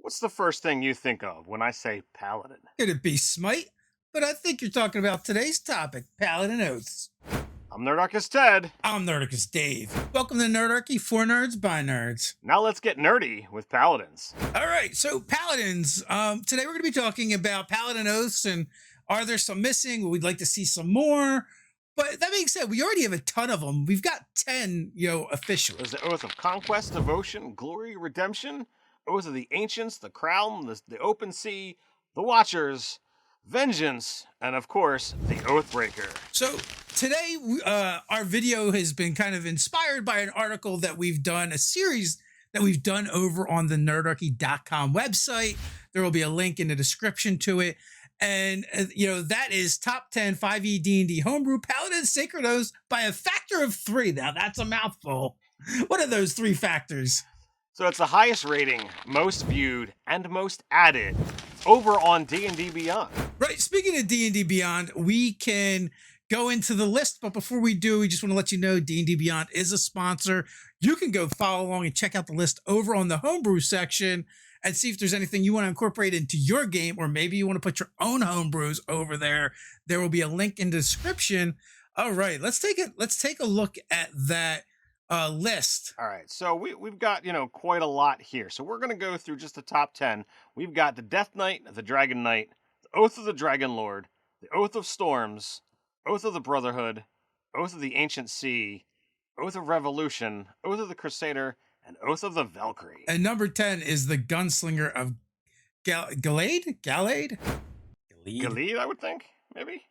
What's the first thing you think of when I say paladin? Could it be Smite? But I think you're talking about today's topic, Paladin Oaths. I'm Nerdarchy Ted. I'm Nerdarchy Dave. Welcome to Nerdarchy for Nerds by Nerds. Now let's get nerdy with paladins. All right, so Paladins. Today we're going to be talking about Paladin Oaths and are there some missing? We'd like to see some more. But that being said, we already have a ton of them. We've got 10, officially. There's the Oath of Conquest, Devotion, Glory, Redemption, Oath of the Ancients, the Crown, the Open Sea, the Watchers, Vengeance, and of course, the Oathbreaker. So today, our video has been kind of inspired by an article that we've done, a series that we've done over on the nerdarchy.com website. There will be a link in the description to it. And, that is top 10 5e D&D Homebrew Paladin Sacred Oaths by a factor of 3. Now, that's a mouthful. What are those 3 factors? So it's the highest rating, most viewed, and most added over on D&D Beyond. Right. Speaking of D&D Beyond, we can go into the list. But before we do, we just want to let you know D&D Beyond is a sponsor. You can go follow along and check out the list over on the Homebrew section and see if there's anything you want to incorporate into your game, or maybe you want to put your own homebrews over there. There will be a link in the description. All right, let's take a look at that list. All right, so we've got, quite a lot here. So we're going to go through just the top 10. We've got the Death Knight, the Dragon Knight, the Oath of the Dragon Lord, the Oath of Storms, Oath of the Brotherhood, Oath of the Ancient Sea, Oath of Revolution, Oath of the Crusader, and Oath of the Valkyrie. And number 10 is the Gunslinger of Guillotte? Guillotte, I would think, maybe.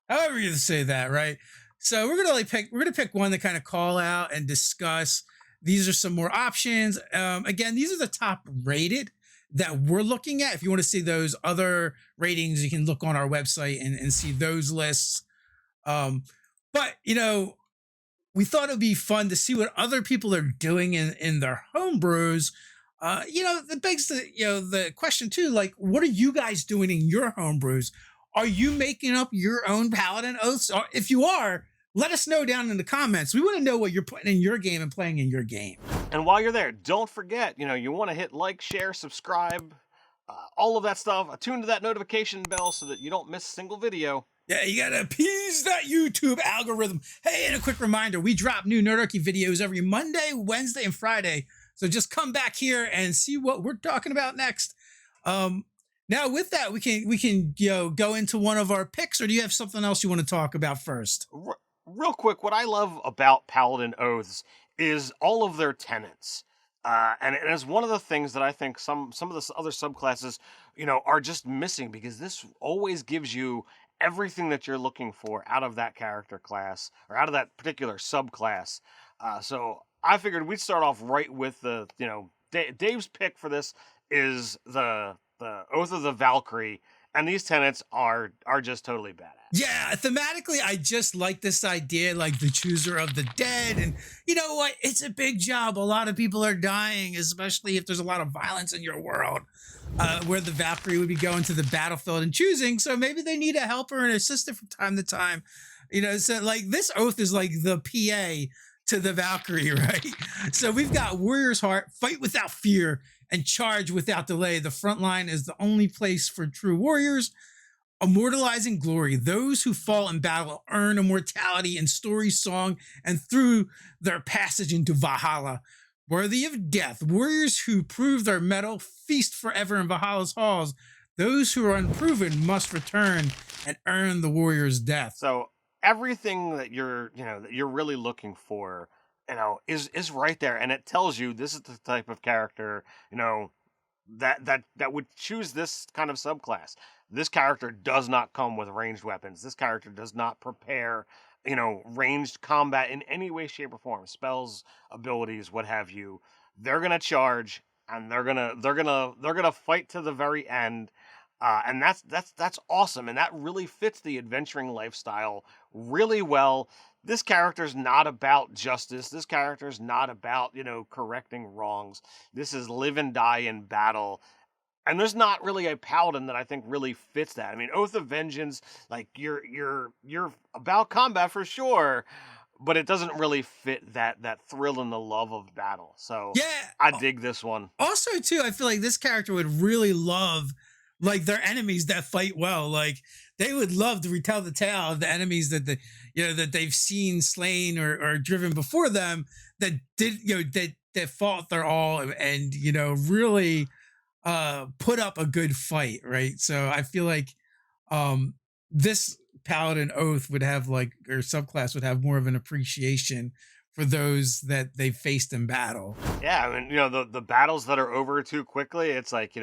However you say that, right? So we're gonna pick one to kind of call out and discuss. These are some more options. Again, these are the top rated that we're looking at. If you want to see those other ratings, you can look on our website and see those lists. But we thought it'd be fun to see what other people are doing in their homebrews. That begs the question too, like, what are you guys doing in your homebrews? Are you making up your own Paladin Oaths? Or if you are, let us know down in the comments. We want to know what you're putting in your game and playing in your game. And while you're there, don't forget, you want to hit like, share, subscribe, all of that stuff. Attune to that notification bell so that you don't miss a single video. Yeah, you gotta appease that YouTube algorithm. Hey, and a quick reminder, we drop new Nerdarchy videos every Monday, Wednesday, and Friday. So just come back here and see what we're talking about next. Now with that, we can go into one of our picks, or do you have something else you want to talk about first? Real quick, what I love about Paladin Oaths is all of their tenets. And it is one of the things that I think some of the other subclasses, are just missing, because this always gives you everything that you're looking for out of that character class or out of that particular subclass. So I figured we'd start off right with the, Dave's pick for this is the Oath of the Valkyrie. And these tenets are just totally badass. Yeah, thematically, I just like this idea, like the chooser of the dead. And you know what? It's a big job. A lot of people are dying, especially if there's a lot of violence in your world, where the Valkyrie would be going to the battlefield and choosing. So maybe they need a helper and assistant from time to time. So like this oath is like the PA to the Valkyrie, right? So we've got Warrior's Heart, fight without fear, and charge without delay. The front line is the only place for true warriors. Immortalizing glory. Those who fall in battle earn immortality in story, song, and through their passage into Valhalla. Worthy of death. Warriors who prove their mettle feast forever in Valhalla's halls. Those who are unproven must return and earn the warrior's death. So everything that you're really looking for, is right there, and it tells you this is the type of character, that would choose this kind of subclass. This character does not come with ranged weapons. This character does not prepare, ranged combat in any way, shape, or form. Spells, abilities, what have you. They're gonna charge, and they're gonna fight to the very end. And that's awesome, and that really fits the adventuring lifestyle really well. This character's not about justice. This character's not about, correcting wrongs. This is live and die in battle. And there's not really a paladin that I think really fits that. I mean, Oath of Vengeance, like you're about combat for sure, but it doesn't really fit that thrill and the love of battle. So Yeah. I dig this one. Also, too, I feel like this character would really love like their enemies that fight well. Like they would love to retell the tale of the enemies that that they've seen slain or driven before them that did that fought their all and really put up a good fight, right? So I feel like um this paladin oath would have like or subclass would have more of an appreciation for those that they faced in battle. Yeah, I mean, the battles that are over too quickly, it's like,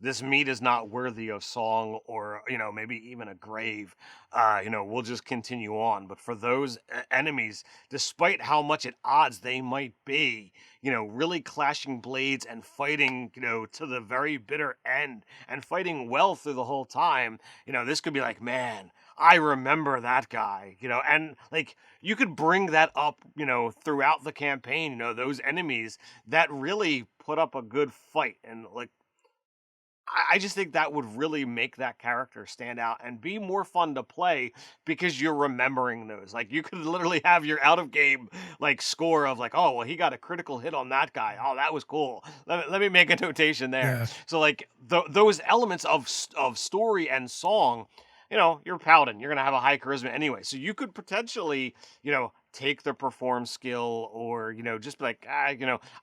this meat is not worthy of song or, maybe even a grave. We'll just continue on. But for those enemies, despite how much at odds they might be, really clashing blades and fighting, to the very bitter end and fighting well through the whole time, this could be like, man, I remember that guy, and like you could bring that up, throughout the campaign, those enemies that really put up a good fight. And like, I just think that would really make that character stand out and be more fun to play because you're remembering those. Like, you could literally have your out of game, like, score of, like, oh, well, he got a critical hit on that guy. Oh, that was cool. Let me make a notation there. Yeah. So, like, those elements of story and song, you're a paladin. You're going to have a high charisma anyway. So you could potentially, take the perform skill or, just be like, I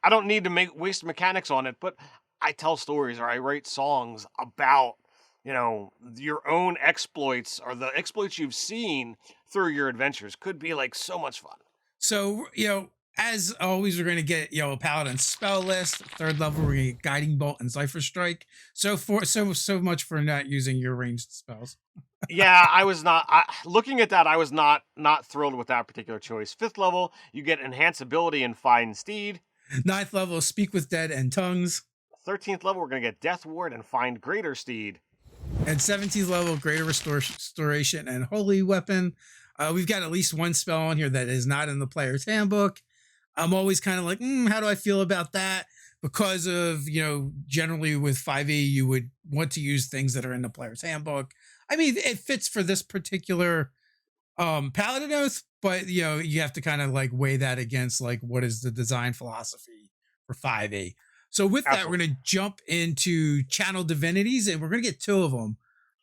don't need to waste mechanics on it, but I tell stories or I write songs about, your own exploits or the exploits you've seen through your adventures could be like so much fun. So, as always, we're going to get, a paladin spell list. Third level, we're going to get guiding bolt and cipher strike. So much for not using your ranged spells. Yeah, I was not looking at that. I was not thrilled with that particular choice. Fifth level, you get enhance ability and find steed. Ninth level, speak with dead and tongues. 13th level, we're going to get death ward and find greater steed. And 17th level, greater restoration and holy weapon. We've got at least one spell on here that is not in the player's handbook. I'm always kind of like, how do I feel about that? Because of, generally with 5e, you would want to use things that are in the player's handbook. I mean, it fits for this particular paladin oath, but, you have to kind of like weigh that against like what is the design philosophy for 5e. So with that, we're going to jump into channel divinities, and we're going to get two of them.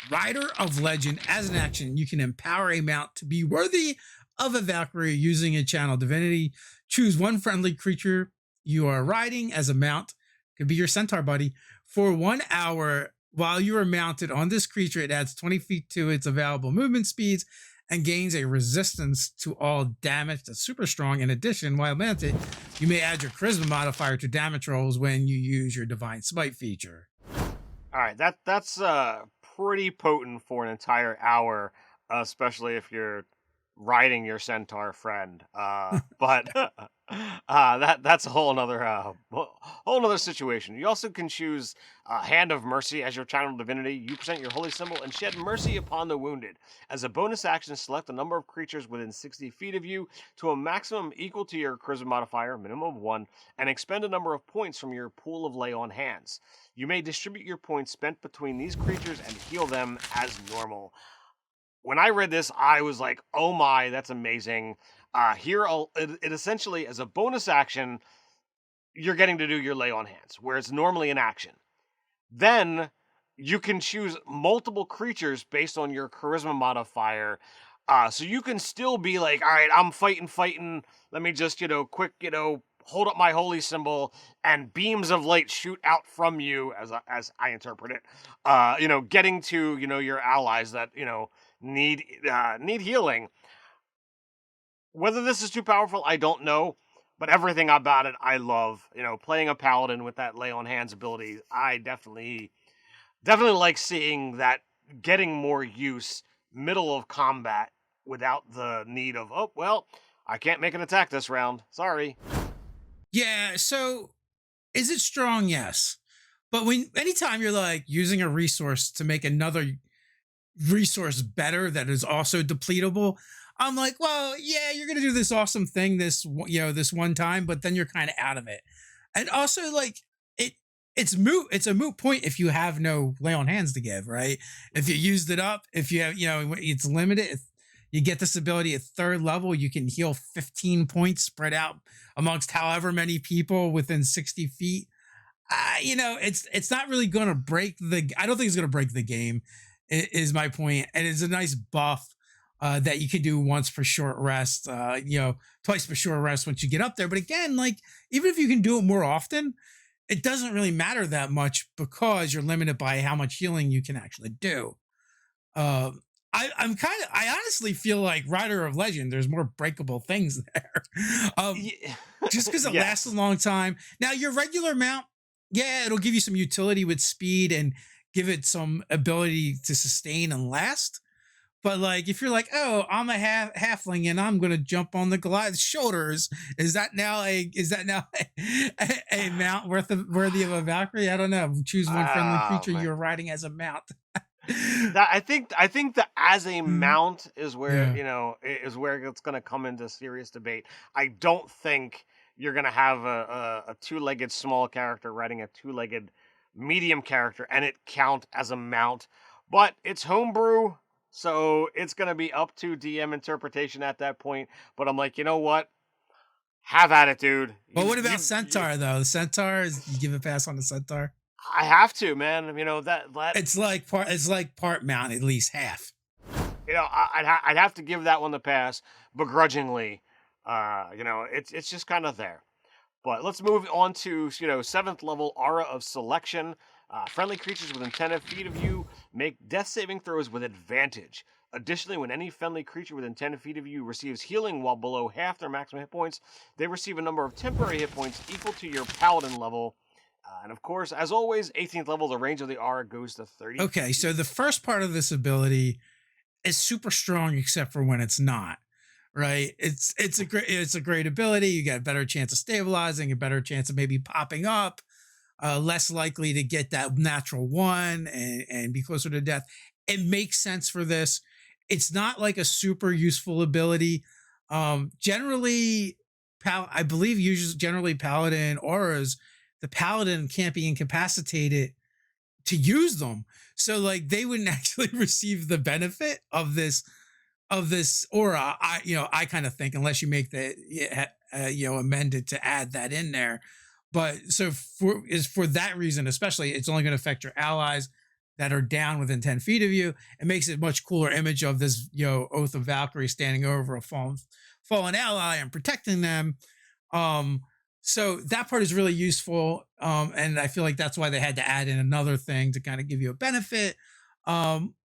Rider of Legend. As an action, you can empower a mount to be worthy of a Valkyrie using a channel divinity. Choose one friendly creature you are riding as a mount. Could be your centaur buddy. For 1 hour, while you are mounted on this creature, it adds 20 feet to its available movement speeds and gains a resistance to all damage that's super strong. In addition, while mounted, you may add your charisma modifier to damage rolls when you use your divine smite feature. All right, that's pretty potent for an entire hour, especially if you're riding your centaur friend. But that's a whole nother situation. You also can choose Hand of Mercy as your channel divinity. You present your holy symbol and shed mercy upon the wounded. As a bonus action, select a number of creatures within 60 feet of you to a maximum equal to your charisma modifier, minimum of 1, and expend a number of points from your pool of lay on hands. You may distribute your points spent between these creatures and heal them as normal. When I read this, I was like, oh my, that's amazing. It essentially, as a bonus action, you're getting to do your lay on hands, where it's normally an action. Then you can choose multiple creatures based on your charisma modifier. So you can still be like, all right, I'm fighting. Let me just, quick, hold up my holy symbol and beams of light shoot out from you, as I interpret it. Getting to, your allies that, need healing. Whether this is too powerful, I don't know, but everything about it I love. Playing a paladin with that lay on hands ability, I definitely like seeing that getting more use middle of combat without the need of, oh well, I can't make an attack this round, sorry. Yeah, so is it strong? Yes. But anytime you're like using a resource to make another resource better that is also depletable, I'm like, well, yeah, you're gonna do this awesome thing this one time, but then you're kind of out of it. And also, like, it's moot. It's a moot point if you have no lay on hands to give, right? If you used it up, if you have, it's limited. You get this ability at 3rd level. You can heal 15 points spread out amongst however many people within 60 feet. It's not really going to break the. I don't think it's going to break the game. Is my point, and it's a nice buff that you can do once for short rest. Twice for short rest once you get up there. But again, like even if you can do it more often, it doesn't really matter that much because you're limited by how much healing you can actually do. Uh, I honestly feel like Rider of Legend, there's more breakable things there. Ye- Just because it lasts a yes. long time. Now, your regular mount, yeah, it'll give you some utility with speed and give it some ability to sustain and last. But like, if you're like, oh, I'm a halfling and I'm gonna jump on the Goliath's shoulders, is that now a mount worthy of a Valkyrie? I don't know. Choose one friendly Oh creature man. you're riding as a mount. That I think that as a Mhm. mount is where Yeah. is where it's going to come into serious debate. I don't think you're going to have a two-legged small character riding a two-legged medium character and it count as a mount, but it's homebrew, so it's going to be up to DM interpretation at that point. But I'm like, you know what? Have at it, dude. But You what about you Centaur though? The Centaur is you give a pass on the Centaur. I have to, man. That It's like part mount, at least half. I'd have to give that one the pass begrudgingly. It's just kind of there. But let's move on to 7th level Aura of Selection. Friendly creatures within 10 feet of you make death saving throws with advantage. Additionally, when any friendly creature within 10 feet of you receives healing while below half their maximum hit points, they receive a number of temporary hit points equal to your paladin level. And of course, as always, 18th level, the range of the aura goes to 30 Okay, feet. so the first part of this ability is super strong except for when it's not. Right? It's a great ability. You got a better chance of stabilizing, a better chance of maybe popping up, less likely to get that natural one and be closer to death. It makes sense for this. It's not like a super useful ability. Generally, I believe usually generally Paladin auras, the Paladin can't be incapacitated to use them. So like they wouldn't actually receive the benefit of this aura. I kind of think unless you make the amended to add that in there. But so for that reason, especially, it's only going to affect your allies that are down within 10 feet of you. It makes it a much cooler image of this Oath of Valkyrie standing over a fallen ally and protecting them. Um, so that part is really useful. And I feel like that's why they had to add in another thing to kind of give you a benefit.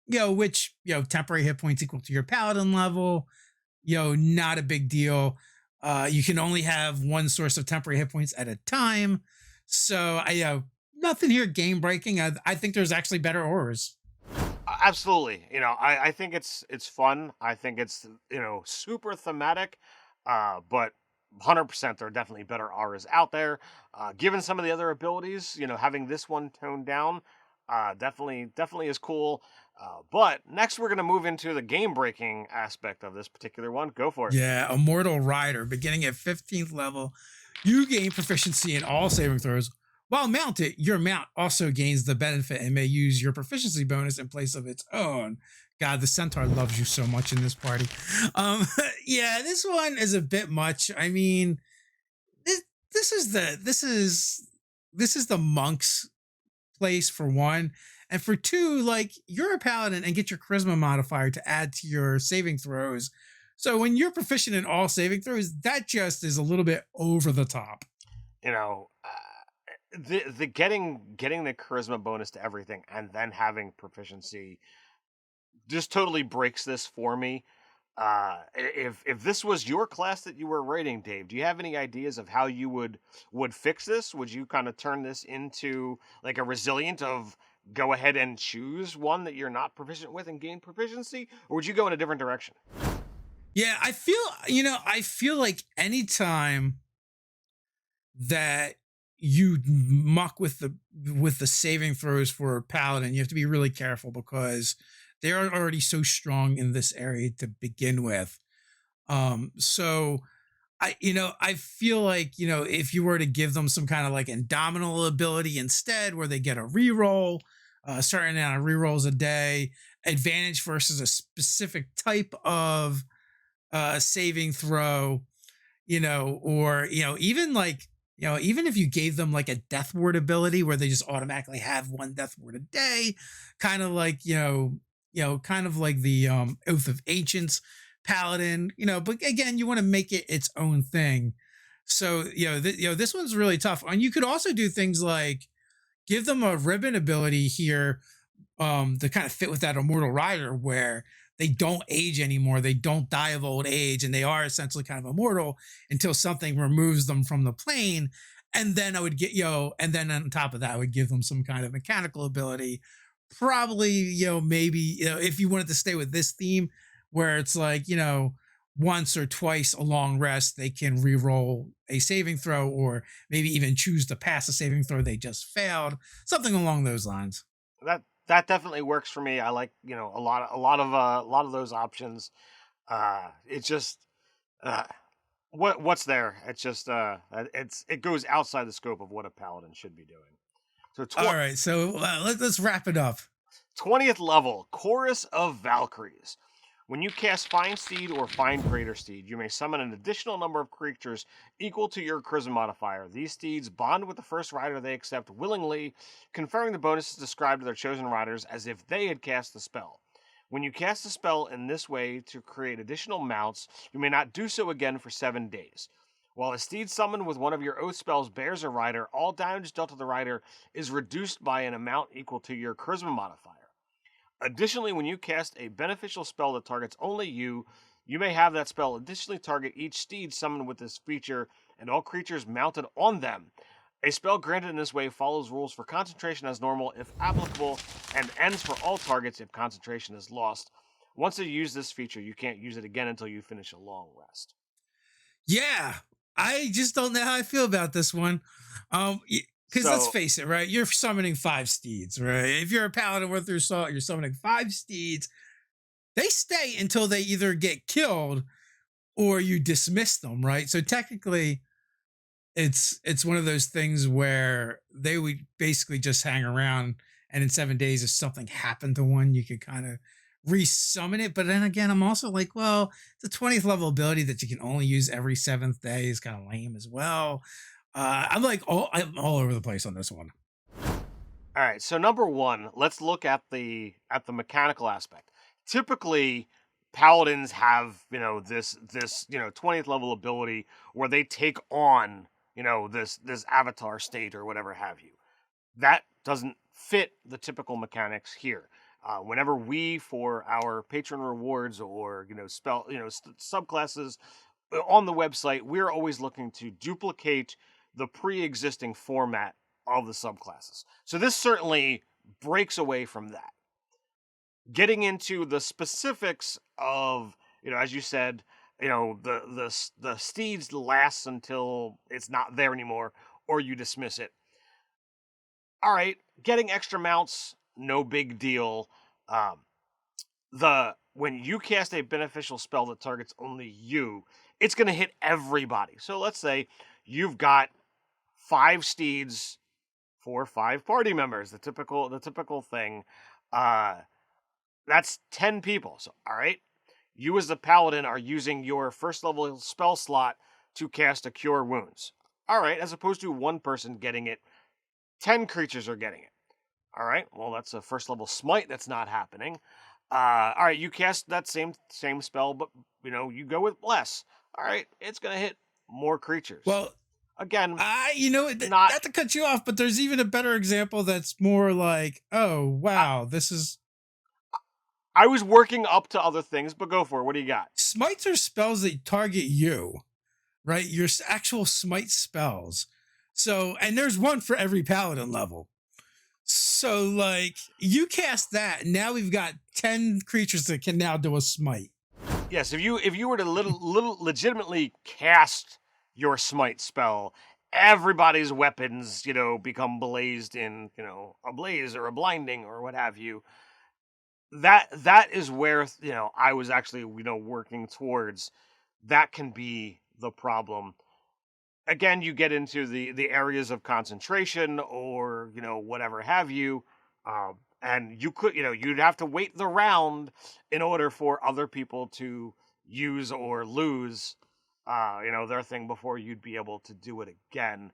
Which, temporary hit points equal to your paladin level, not a big deal. You can only have one source of temporary hit points at a time. So nothing here game breaking. I think there's actually better auras. Absolutely. I think it's fun. I think it's super thematic. But 100% there are definitely better auras out there. Given some of the other abilities, having this one toned down, definitely is cool. But next we're gonna move into the game breaking aspect of this particular one. Go for it. Yeah, Immortal Rider, beginning at 15th level, you gain proficiency in all saving throws. While mounted, your mount also gains the benefit and may use your proficiency bonus in place of its own. God, the Centaur loves you so much in this party. Um, yeah, this one is a bit much. I mean, this, this is the monk's place for one. And for two, like you're a paladin and get your charisma modifier to add to your saving throws. So when you're proficient in all saving throws, that just is a little bit over the top. You know, the getting the charisma bonus to everything and then having proficiency just totally breaks this for me. If this was your class that you were rating, Dave, do you have any ideas of how you would fix this? Would you kind of turn this into like a resilient of go ahead and choose one that you're not proficient with and gain proficiency, or would you go in a different direction? Yeah, I feel like anytime that you muck with the saving throws for a paladin, you have to be really careful because they are already so strong in this area to begin with. So I feel like, if you were to give them some kind of like indomitable ability instead, where they get a reroll, a certain amount of rerolls a day, advantage versus a specific type of saving throw, or even like even if you gave them like a death ward ability where they just automatically have one death ward a day, kind of like kind of like the Oath of Ancients paladin, but again, you want to make it its own thing. So this one's really tough. And you could also do things like give them a ribbon ability here, to kind of fit with that Immortal Rider where they don't age anymore, they don't die of old age, and they are essentially kind of immortal until something removes them from the plane. And then I would get and then on top of that, I would give them some kind of mechanical ability. Probably, maybe, if you wanted to stay with this theme, where it's like, once or twice a long rest, they can re-roll a saving throw, or maybe even choose to pass a saving throw they just failed. Something along those lines. That definitely works for me. I like, a lot of those options. It's just uh, what's there. It's just it goes outside the scope of what a paladin should be doing. So All right, so let's wrap it up. 20th level, Chorus of Valkyries. When you cast Find Steed or Find Greater Steed, you may summon an additional number of creatures equal to your Charisma modifier. These steeds bond with the first rider they accept willingly, conferring the bonuses described to their chosen riders as if they had cast the spell. When you cast a spell in this way to create additional mounts, you may not do so again for 7 days. While a steed summoned with one of your oath spells bears a rider, all damage dealt to the rider is reduced by an amount equal to your Charisma modifier. Additionally, when you cast a beneficial spell that targets only you, you may have that spell additionally target each steed summoned with this feature and all creatures mounted on them. A spell granted in this way follows rules for concentration as normal if applicable, and ends for all targets if concentration is lost. Once you use this feature, you can't use it again until you finish a long rest. Yeah, I just don't know how I feel about this one. Because let's face it, right? You're summoning 5 steeds, right? If you're a paladin worth your salt, you're summoning 5 steeds. They stay until they either get killed or you dismiss them, right? So technically, it's one of those things where they would basically just hang around, and in 7 days, if something happened to one, you could kind of resummon it. But then again, I'm also like, well, the 20th level ability that you can only use every 7th day is kind of lame as well. I'm all over the place on this one. All right, so number one, let's look at the mechanical aspect. Typically, paladins have this 20th level ability where they take on this avatar state or whatever have you. That doesn't fit the typical mechanics here. Whenever we, for our patron rewards or spell subclasses on the website, we're always looking to duplicate the pre-existing format of the subclasses. So this certainly breaks away from that. Getting into the specifics of, as you said, the steeds lasts until it's not there anymore or you dismiss it. All right, getting extra mounts, no big deal. When you cast a beneficial spell that targets only you, it's going to hit everybody. So let's say you've got 5 steeds for 5 party members, the typical thing. That's 10 people. So, all right, you as the paladin are using your first level spell slot to cast a Cure Wounds. All right, as opposed to one person getting it, 10 creatures are getting it. All right, well, that's a first level smite that's not happening. All right, you cast that same spell, but you go with less. All right, it's gonna hit more creatures. Well, again, not to cut you off, but there's even a better example that's more like, oh wow, this is. I was working up to other things, but go for it. What do you got? Smites are spells that target you, right? Your actual smite spells. So, and there's one for every paladin level. So, like, you cast that, now we've got 10 creatures that can now do a smite. Yes, if you were to little legitimately cast your smite spell, everybody's weapons, become blazed in, a blaze or a blinding or what have you. That is where I was actually working towards. That can be the problem. Again, you get into the areas of concentration or whatever have you, and you could, you'd have to wait the round in order for other people to use or lose, their thing before you'd be able to do it again.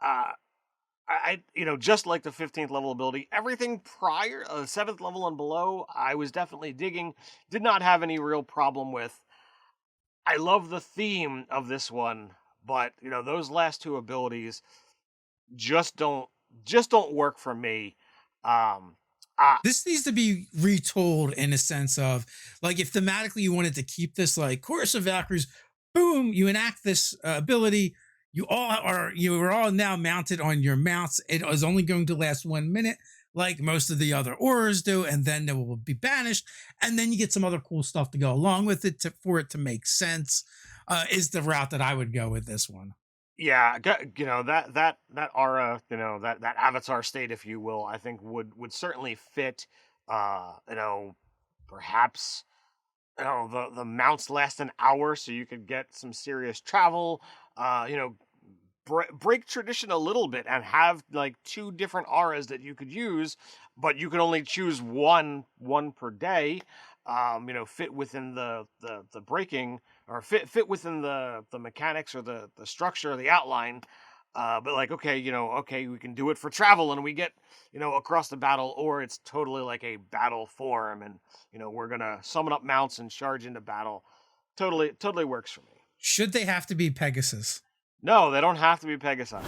Uh, just like the 15th level ability, everything prior, 7th level and below, I was definitely digging. Did not have any real problem with. I love the theme of this one, but those last two abilities just don't work for me. Um, This needs to be retold in a sense of like if thematically you wanted to keep this like chorus of Valkyries, boom, you enact this ability. You are all now mounted on your mounts. It is only going to last 1 minute, like most of the other auras do, and then it will be banished. And then you get some other cool stuff to go along with it for it to make sense. Is the route that I would go with this one. yeah, that aura, that avatar state, if you will, I think would certainly fit. Perhaps the mounts last an hour, so you could get some serious travel. Break tradition a little bit and have like two different auras that you could use, but you can only choose one per day. Fit within the breaking, or fit within the mechanics or the structure or the outline. But like, okay, we can do it for travel, and we get across the battle, or it's totally like a battle form, and we're gonna summon up mounts and charge into battle. Totally works for me. Should they have to be Pegasus? No, they don't have to be Pegasus.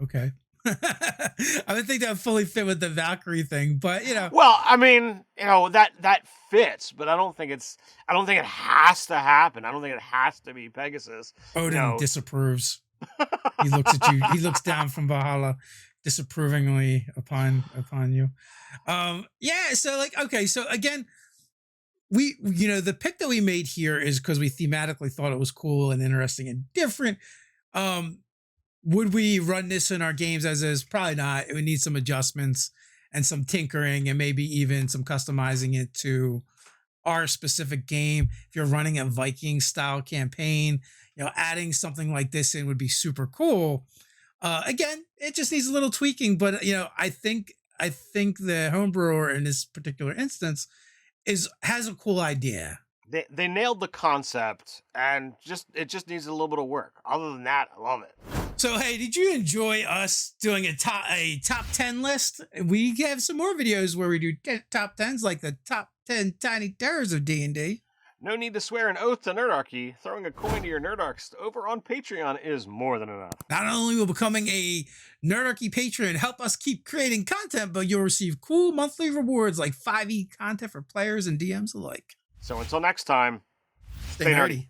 Okay. I would think that would fully fit with the Valkyrie thing, but Well, I mean, that fits, but I don't think it has to happen. I don't think it has to be Pegasus. Odin disapproves. He looks at you. He looks down from Valhalla disapprovingly upon you. Yeah, so like, okay, so again, we the pick that we made here is because we thematically thought it was cool and interesting and different. Would we run this in our games as is? Probably not. It would need some adjustments and some tinkering and maybe even some customizing it to our specific game. If you're running a Viking style campaign, adding something like this in would be super cool. Again, it just needs a little tweaking, but I think the homebrewer in this particular instance has a cool idea. They nailed the concept, and it just needs a little bit of work. Other than that, I love it. So hey, did you enjoy us doing a top 10 list? We have some more videos where we do top 10s, like the top 10 tiny terrors of D&D. No need to swear an oath to Nerdarchy. Throwing a coin to your Nerdarchs over on Patreon is more than enough. Not only will becoming a Nerdarchy patron help us keep creating content, but you'll receive cool monthly rewards like 5e content for players and DMs alike. So until next time, stay nerdy.